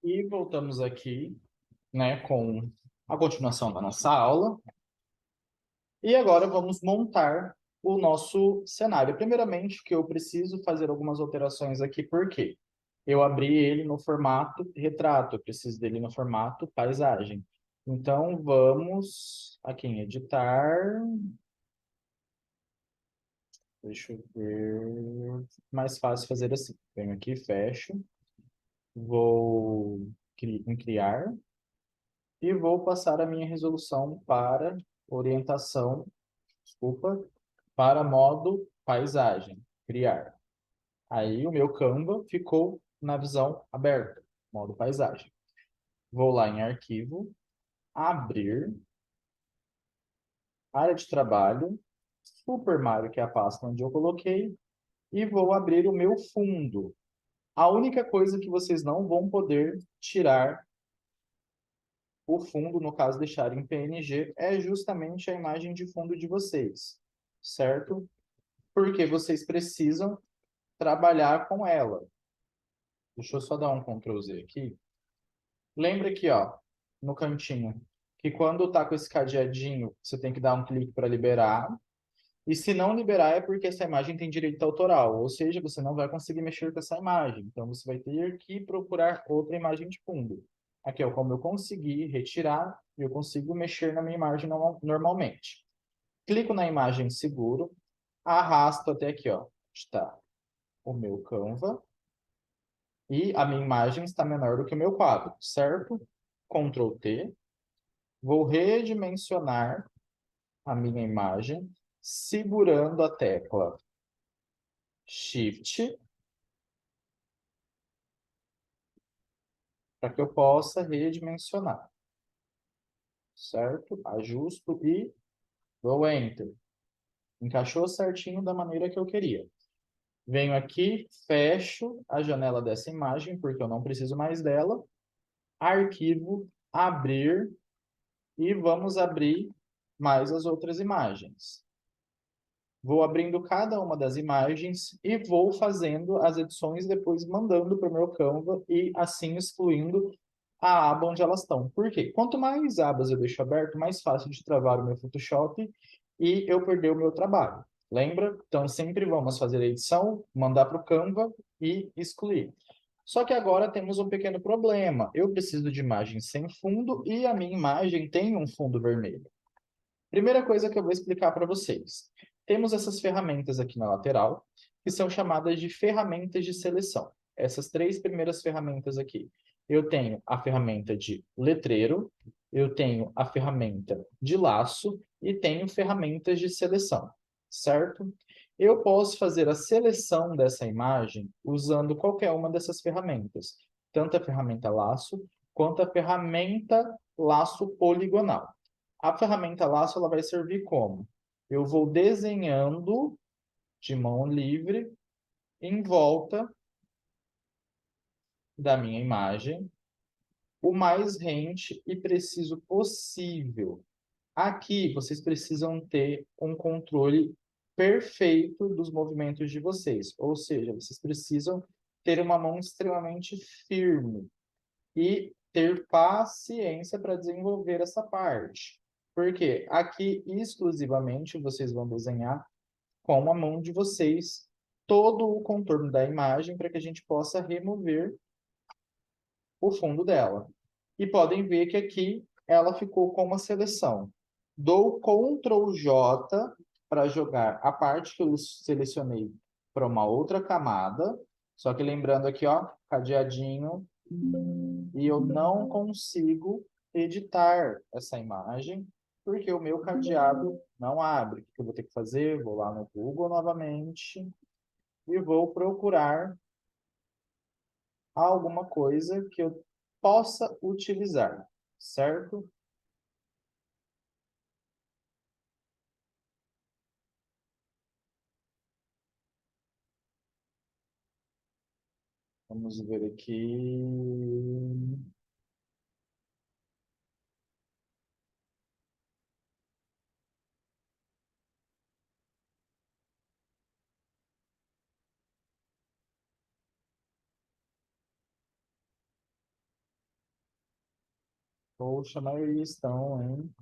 E voltamos aqui, né, com a continuação da nossa aula. E agora vamos montar o nosso cenário. Primeiramente, que eu preciso fazer algumas alterações aqui, porque eu abri ele no formato retrato, eu preciso dele no formato paisagem. Então, vamos aqui em editar. Deixa eu ver. Mais fácil fazer assim. Venho aqui, fecho, vou em criar. E vou passar a minha resolução para orientação, desculpa, para modo paisagem, criar. Aí o meu Canva ficou na visão aberta, modo paisagem. Vou lá em arquivo, abrir, área de trabalho, Super Mario, que é a pasta onde eu coloquei, e vou abrir o meu fundo. A única coisa que vocês não vão poder tirar o fundo, no caso, deixar em PNG, é justamente a imagem de fundo de vocês, certo? Porque vocês precisam trabalhar com ela. Deixa eu só dar um Ctrl Z aqui. Lembra aqui, ó, no cantinho, que quando tá com esse cadeadinho, você tem que dar um clique para liberar. E se não liberar é porque essa imagem tem direito autoral, ou seja, você não vai conseguir mexer com essa imagem. Então você vai ter que procurar outra imagem de fundo. Aqui, ó, como eu consegui retirar, eu consigo mexer na minha imagem normalmente. Clico na imagem seguro, arrasto até aqui, ó, está o meu Canva e a minha imagem está menor do que o meu quadro, certo? Ctrl T, vou redimensionar a minha imagem segurando a tecla Shift para que eu possa redimensionar, certo? Ajusto e dou Enter. Encaixou certinho da maneira que eu queria. Venho aqui, fecho a janela dessa imagem, porque eu não preciso mais dela. Arquivo, abrir, e vamos abrir mais as outras imagens. Vou abrindo cada uma das imagens e vou fazendo as edições, depois mandando para o meu Canva e assim excluindo a aba onde elas estão. Por quê? Quanto mais abas eu deixo aberto, mais fácil de travar o meu Photoshop e eu perder o meu trabalho. Lembra? Então, sempre vamos fazer a edição, mandar para o Canva e excluir. Só que agora temos um pequeno problema. Eu preciso de imagem sem fundo e a minha imagem tem um fundo vermelho. Primeira coisa que eu vou explicar para vocês. Temos essas ferramentas aqui na lateral, que são chamadas de ferramentas de seleção. Essas três primeiras ferramentas aqui. Eu tenho a ferramenta de letreiro, eu tenho a ferramenta de laço e tenho ferramentas de seleção, certo? Eu posso fazer a seleção dessa imagem usando qualquer uma dessas ferramentas, tanto a ferramenta laço quanto a ferramenta laço poligonal. A ferramenta laço ela vai servir como? Eu vou desenhando de mão livre em volta da minha imagem o mais rente e preciso possível. Aqui vocês precisam ter um controle perfeito dos movimentos de vocês, ou seja, vocês precisam ter uma mão extremamente firme e ter paciência para desenvolver essa parte. Porque aqui exclusivamente vocês vão desenhar com a mão de vocês todo o contorno da imagem para que a gente possa remover o fundo dela. E podem ver que aqui ela ficou com uma seleção. Dou Ctrl J para jogar a parte que eu selecionei para uma outra camada. Só que lembrando aqui, ó, cadeadinho, e eu não consigo editar essa imagem porque o meu cadeado não abre. O que eu vou ter que fazer? Vou lá no Google novamente e vou procurar alguma coisa que eu possa utilizar, certo? Vamos ver aqui. Poxa, a maioria estão, hein?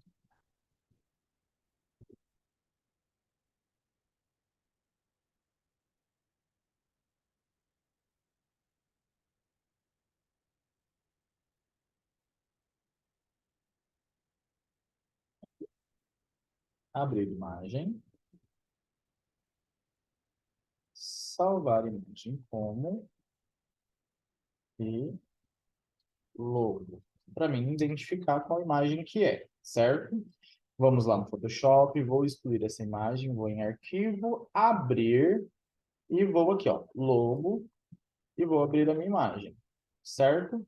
Abrir imagem. Salvar imagem como e logo. Para mim identificar qual imagem que é, certo? Vamos lá no Photoshop, vou excluir essa imagem, vou em arquivo, abrir e vou aqui, ó, logo, e vou abrir a minha imagem, certo?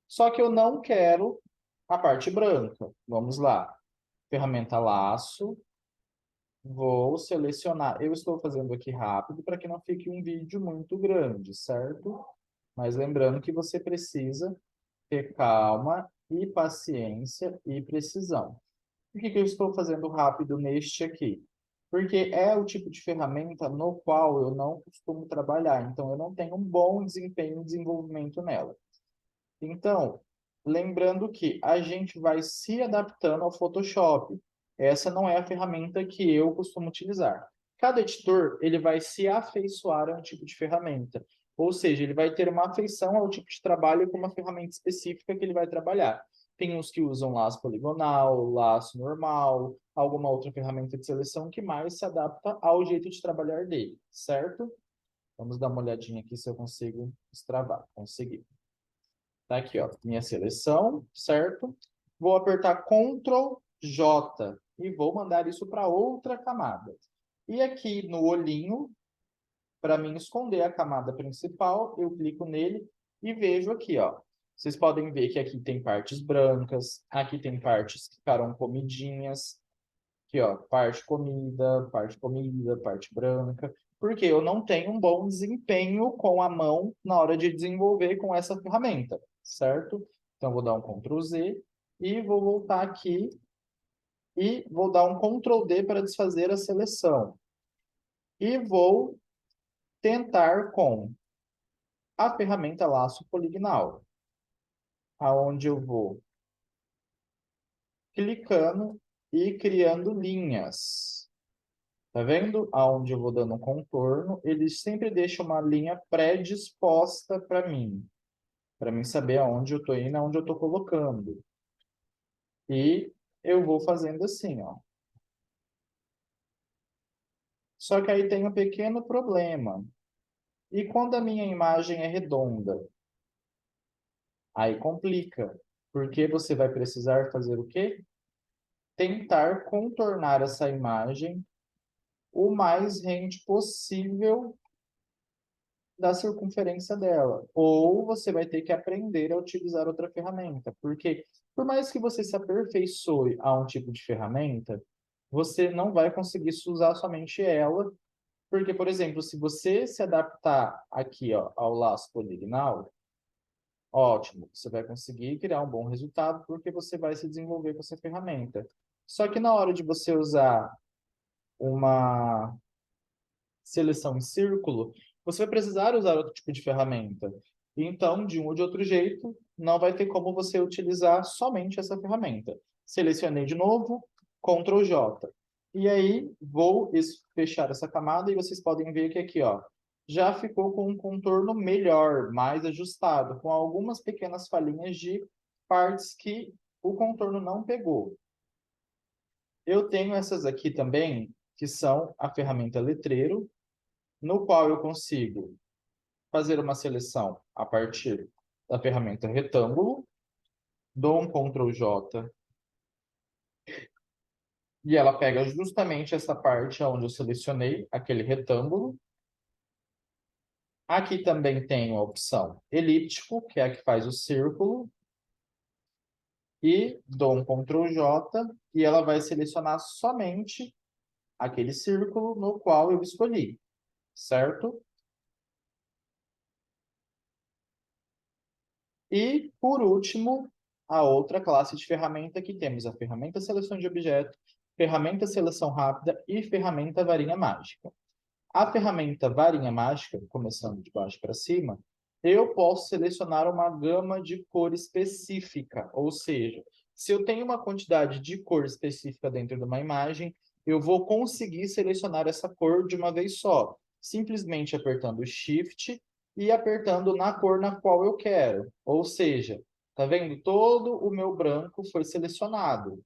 Só que eu não quero a parte branca. Vamos lá. Ferramenta laço, vou selecionar. Eu estou fazendo aqui rápido para que não fique um vídeo muito grande, certo? Mas lembrando que você precisa ter calma e paciência e precisão. Por que que eu estou fazendo rápido neste aqui? Porque é o tipo de ferramenta no qual eu não costumo trabalhar, então eu não tenho um bom desempenho e desenvolvimento nela. Então, lembrando que a gente vai se adaptando ao Photoshop. Essa não é a ferramenta que eu costumo utilizar. Cada editor, ele vai se afeiçoar a um tipo de ferramenta. Ou seja, ele vai ter uma afeição ao tipo de trabalho com uma ferramenta específica que ele vai trabalhar. Tem uns que usam laço poligonal, laço normal, alguma outra ferramenta de seleção que mais se adapta ao jeito de trabalhar dele, certo? Vamos dar uma olhadinha aqui se eu consigo destravar. Consegui. Tá aqui, ó, minha seleção, certo? Vou apertar Ctrl J e vou mandar isso para outra camada. E aqui no olhinho, para mim esconder a camada principal, eu clico nele e vejo aqui, ó. Vocês podem ver que aqui tem partes brancas, aqui tem partes que ficaram comidinhas. Aqui, ó, parte comida, parte branca. Porque eu não tenho um bom desempenho com a mão na hora de desenvolver com essa ferramenta, certo? Então, vou dar um Ctrl Z e vou voltar aqui e vou dar um Ctrl D para desfazer a seleção. E vou tentar com a ferramenta laço poligonal, aonde eu vou clicando e criando linhas. Tá vendo? Aonde eu vou dando um contorno, ele sempre deixa uma linha predisposta para mim saber aonde eu estou indo, aonde eu estou colocando. E eu vou fazendo assim, ó. Só que aí tem um pequeno problema. E quando a minha imagem é redonda? Aí complica, porque você vai precisar fazer o quê? Tentar contornar essa imagem o mais rente possível da circunferência dela. Ou você vai ter que aprender a utilizar outra ferramenta. Porque, por mais que você se aperfeiçoe a um tipo de ferramenta, você não vai conseguir usar somente ela. Porque, por exemplo, se você se adaptar aqui, ó, ao laço poligonal, ótimo, você vai conseguir criar um bom resultado porque você vai se desenvolver com essa ferramenta. Só que na hora de você usar uma seleção em círculo, você vai precisar usar outro tipo de ferramenta. Então, de um ou de outro jeito, não vai ter como você utilizar somente essa ferramenta. Selecionei de novo, Ctrl J. E aí, vou fechar essa camada e vocês podem ver que aqui, ó, já ficou com um contorno melhor, mais ajustado, com algumas pequenas falhinhas de partes que o contorno não pegou. Eu tenho essas aqui também, que são a ferramenta letreiro, no qual eu consigo fazer uma seleção a partir da ferramenta retângulo, dou um Ctrl J e ela pega justamente essa parte onde eu selecionei aquele retângulo. Aqui também tenho a opção elíptico, que é a que faz o círculo, e dou um Ctrl J e ela vai selecionar somente aquele círculo no qual eu escolhi, certo? E, por último, a outra classe de ferramenta que temos a ferramenta seleção de objeto, ferramenta seleção rápida e ferramenta varinha mágica. A ferramenta varinha mágica, começando de baixo para cima, eu posso selecionar uma gama de cor específica, ou seja, se eu tenho uma quantidade de cor específica dentro de uma imagem, eu vou conseguir selecionar essa cor de uma vez só, simplesmente apertando Shift e apertando na cor na qual eu quero. Ou seja, tá vendo? Todo o meu branco foi selecionado.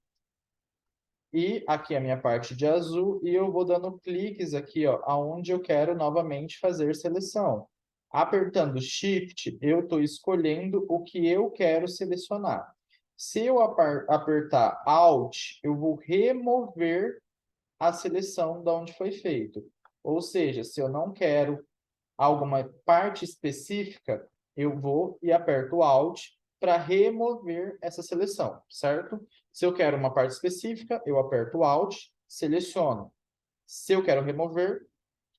E aqui a minha parte de azul, e eu vou dando cliques aqui, ó, aonde eu quero novamente fazer seleção. Apertando Shift, eu estou escolhendo o que eu quero selecionar. Se eu apertar Alt, eu vou remover a seleção de onde foi feito. Ou seja, se eu não quero alguma parte específica, eu vou e aperto Alt para remover essa seleção, certo? Se eu quero uma parte específica, eu aperto Alt, seleciono. Se eu quero remover,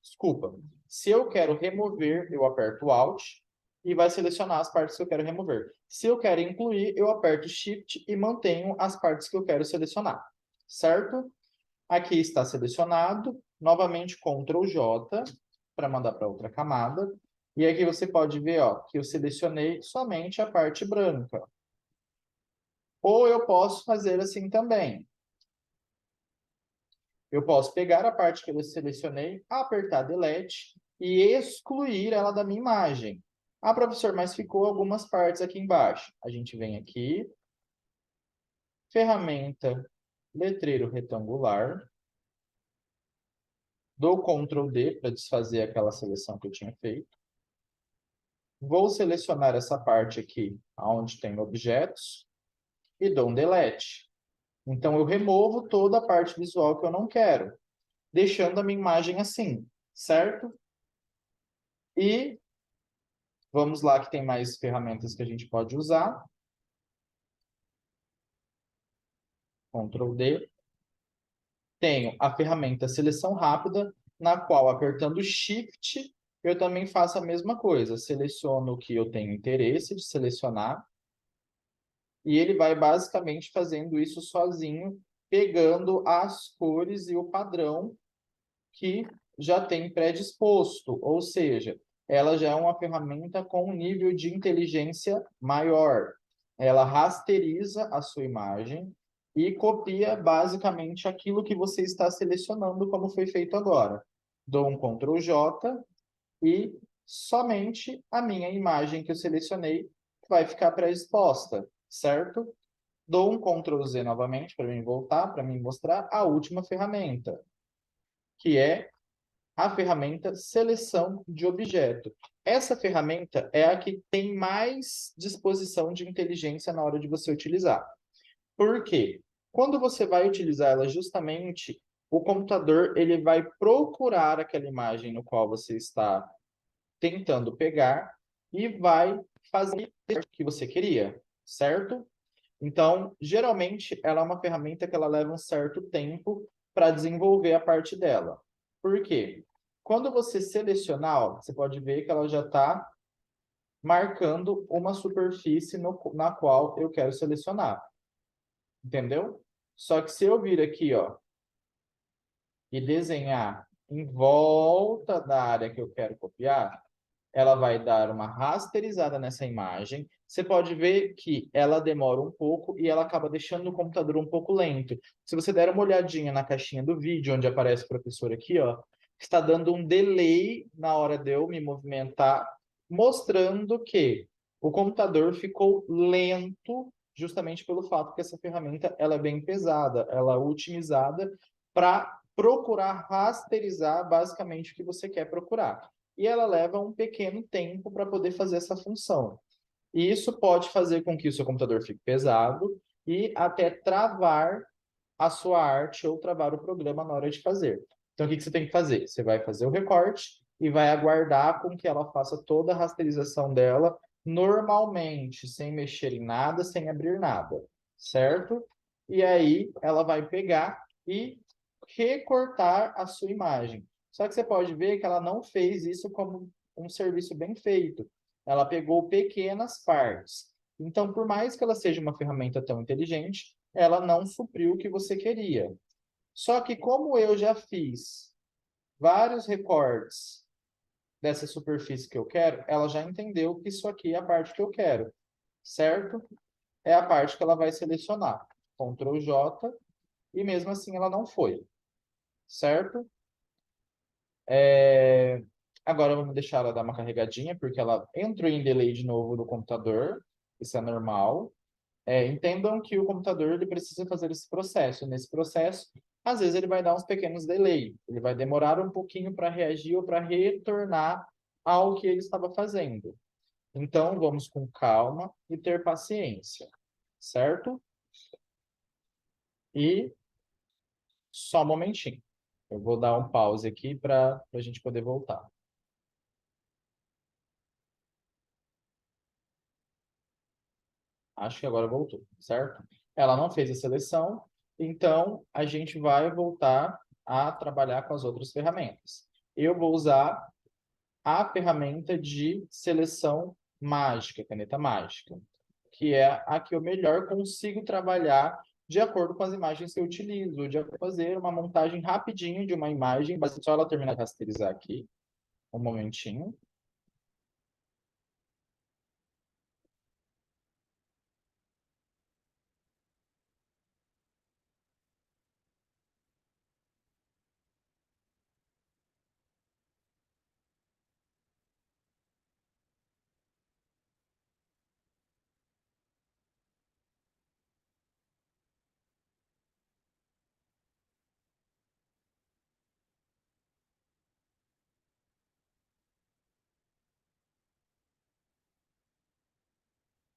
desculpa. Se eu quero remover, eu aperto Alt e vai selecionar as partes que eu quero remover. Se eu quero incluir, eu aperto Shift e mantenho as partes que eu quero selecionar, certo? Aqui está selecionado. Novamente, Ctrl J para mandar para outra camada. E aqui você pode ver, ó, que eu selecionei somente a parte branca. Ou eu posso fazer assim também. Eu posso pegar a parte que eu selecionei, apertar Delete e excluir ela da minha imagem. Ah, professor, mas ficou algumas partes aqui embaixo. A gente vem aqui, ferramenta, letreiro retangular, dou Ctrl D para desfazer aquela seleção que eu tinha feito. Vou selecionar essa parte aqui, onde tem objetos, e dou um Delete. Então, eu removo toda a parte visual que eu não quero, deixando a minha imagem assim, certo? E vamos lá que tem mais ferramentas que a gente pode usar. Ctrl D. Tenho a ferramenta Seleção Rápida, na qual, apertando Shift, eu também faço a mesma coisa. Seleciono o que eu tenho interesse de selecionar, e ele vai basicamente fazendo isso sozinho, pegando as cores e o padrão que já tem predisposto, ou seja, ela já é uma ferramenta com um nível de inteligência maior. Ela rasteriza a sua imagem e copia basicamente aquilo que você está selecionando, como foi feito agora. Dou um Ctrl J e somente a minha imagem que eu selecionei vai ficar predisposta, certo? Dou um Ctrl Z novamente para mim voltar, para mim mostrar a última ferramenta, que é a ferramenta Seleção de Objeto. Essa ferramenta é a que tem mais disposição de inteligência na hora de você utilizar. Por quê? Quando você vai utilizar ela justamente, o computador ele vai procurar aquela imagem no qual você está tentando pegar e vai fazer o que você queria, certo? Então, geralmente, ela é uma ferramenta que ela leva um certo tempo para desenvolver a parte dela. Por quê? Quando você selecionar, ó, você pode ver que ela já está marcando uma superfície na qual eu quero selecionar. Entendeu? Só que se eu vir aqui, ó, e desenhar em volta da área que eu quero copiar, ela vai dar uma rasterizada nessa imagem. Você pode ver que ela demora um pouco e ela acaba deixando o computador um pouco lento. Se você der uma olhadinha na caixinha do vídeo, onde aparece o professor aqui, ó, está dando um delay na hora de eu me movimentar, mostrando que o computador ficou lento justamente pelo fato que essa ferramenta ela é bem pesada, ela é otimizada para procurar rasterizar basicamente o que você quer procurar. E ela leva um pequeno tempo para poder fazer essa função. E isso pode fazer com que o seu computador fique pesado e até travar a sua arte ou travar o programa na hora de fazer. Então, o que você tem que fazer? Você vai fazer o recorte e vai aguardar com que ela faça toda a rasterização dela normalmente, sem mexer em nada, sem abrir nada, certo? E aí ela vai pegar e recortar a sua imagem. Só que você pode ver que ela não fez isso como um serviço bem feito. Ela pegou pequenas partes. Então, por mais que ela seja uma ferramenta tão inteligente, ela não supriu o que você queria. Só que como eu já fiz vários recortes dessa superfície que eu quero, ela já entendeu que isso aqui é a parte que eu quero, certo? É a parte que ela vai selecionar. Ctrl J, e mesmo assim ela não foi, certo? Agora vamos deixar ela dar uma carregadinha, porque ela entrou em delay de novo no computador, isso é normal. Entendam que o computador ele precisa fazer esse processo. Nesse processo, às vezes ele vai dar uns pequenos delay. Ele vai demorar um pouquinho para reagir ou para retornar ao que ele estava fazendo. Então, vamos com calma e ter paciência, certo? E só um momentinho. Eu vou dar um pause aqui para a gente poder voltar. Acho que agora voltou, certo? Ela não fez a seleção, então a gente vai voltar a trabalhar com as outras ferramentas. Eu vou usar a ferramenta de seleção mágica, caneta mágica, que é a que eu melhor consigo trabalhar de acordo com as imagens que eu utilizo, de fazer uma montagem rapidinho de uma imagem, basta só ela terminar de rasterizar aqui, um momentinho.